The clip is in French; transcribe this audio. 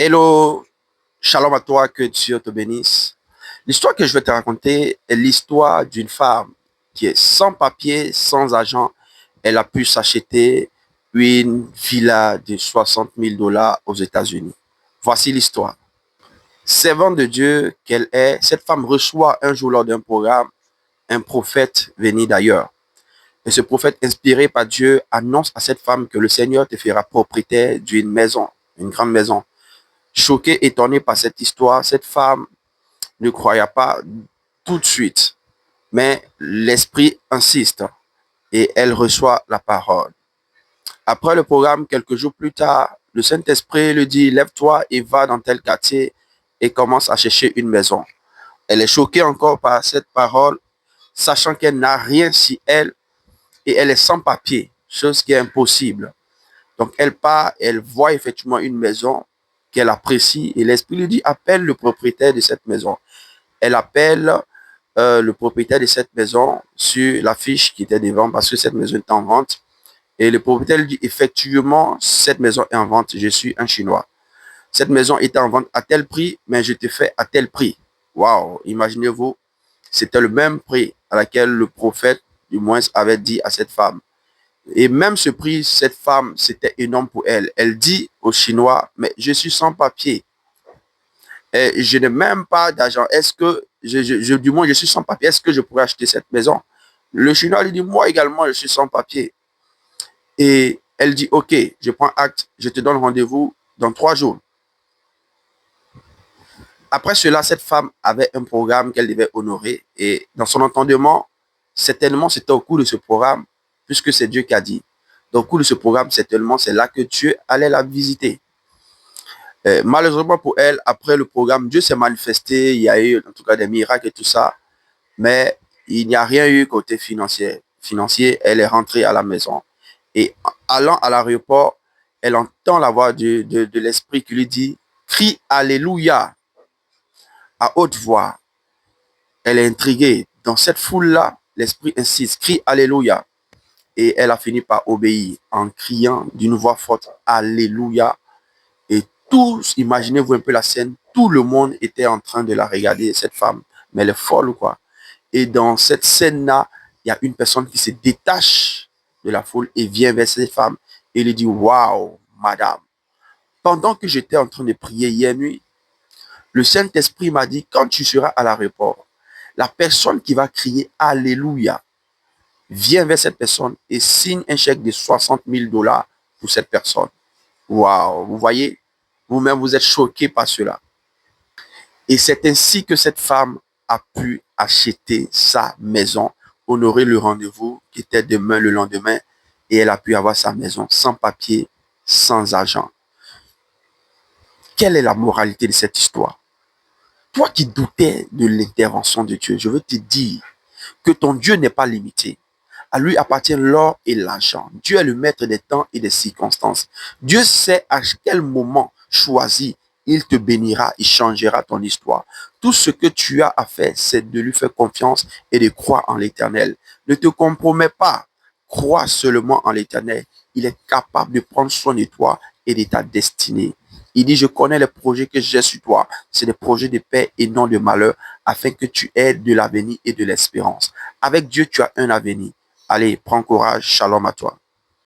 Hello, shalom à toi, que Dieu te bénisse. L'histoire que je vais te raconter est l'histoire d'une femme qui est sans papier, sans argent. Elle a pu s'acheter une villa de 60 000 $ aux États-Unis. Voici l'histoire. Servante de Dieu qu'elle est, cette femme reçoit un jour lors d'un programme un prophète venu d'ailleurs. Et ce prophète inspiré par Dieu annonce à cette femme que le Seigneur te fera propriétaire d'une maison, une grande maison. Choquée, étonnée par cette histoire, cette femme ne croyait pas tout de suite, mais l'esprit insiste et elle reçoit la parole. Après le programme, quelques jours plus tard, le Saint-Esprit lui dit, lève-toi et va dans tel quartier et commence à chercher une maison. Elle est choquée encore par cette parole, sachant qu'elle n'a rien sur elle et elle est sans papier, chose qui est impossible. Donc elle part, elle voit effectivement une maison qu'elle apprécie et l'Esprit lui dit, appelle le propriétaire de cette maison. Elle appelle le propriétaire de cette maison sur l'affiche qui était devant parce que cette maison est en vente. Et le propriétaire lui dit, effectivement, cette maison est en vente, je suis un Chinois. Cette maison était en vente à tel prix, mais je te fais à tel prix. Waouh, imaginez-vous, c'était le même prix à laquelle le prophète, du moins, avait dit à cette femme. Et même ce prix, cette femme, c'était énorme pour elle. Elle dit aux Chinois, mais je suis sans papier. Et je n'ai même pas d'argent. Est-ce que, du moins, je suis sans papier. Est-ce que je pourrais acheter cette maison? Le Chinois lui dit, moi également, je suis sans papier. Et elle dit, OK, je prends acte, je te donne rendez-vous dans 3 jours. Après cela, cette femme avait un programme qu'elle devait honorer. Et dans son entendement, certainement, c'était au cours de ce programme, puisque c'est Dieu qui a dit. Donc, au cours de ce programme, certainement, c'est là que Dieu allait la visiter. Malheureusement pour elle, après le programme, Dieu s'est manifesté. Il y a eu en tout cas des miracles et tout ça. Mais il n'y a rien eu côté financier. Elle est rentrée à la maison. Et allant à l'aéroport, elle entend la voix de l'Esprit qui lui dit, crie Alléluia à haute voix. Elle est intriguée. Dans cette foule-là, l'Esprit insiste, crie Alléluia. Et elle a fini par obéir en criant d'une voix forte, Alléluia. Et tous, imaginez-vous un peu la scène, tout le monde était en train de la regarder, cette femme. Mais elle est folle ou quoi? Et dans cette scène-là, il y a une personne qui se détache de la foule et vient vers cette femme et lui dit, waouh, madame, pendant que j'étais en train de prier hier nuit, le Saint-Esprit m'a dit, quand tu seras à l'aéroport, la personne qui va crier Alléluia, viens vers cette personne et signe un chèque de 60 000 $ pour cette personne. Waouh, vous voyez, vous-même vous êtes choqué par cela. Et c'est ainsi que cette femme a pu acheter sa maison, honorer le rendez-vous qui était demain, le lendemain, et elle a pu avoir sa maison sans papier, sans argent. Quelle est la moralité de cette histoire? Toi qui doutais de l'intervention de Dieu, je veux te dire que ton Dieu n'est pas limité. À lui appartient l'or et l'argent. Dieu est le maître des temps et des circonstances. Dieu sait à quel moment choisir. Il te bénira, il changera ton histoire. Tout ce que tu as à faire, c'est de lui faire confiance et de croire en l'Éternel. Ne te compromets pas. Crois seulement en l'Éternel. Il est capable de prendre soin de toi et de ta destinée. Il dit, je connais les projets que j'ai sur toi. C'est des projets de paix et non de malheur, afin que tu aies de l'avenir et de l'espérance. Avec Dieu, tu as un avenir. Allez, prends courage. Shalom à toi.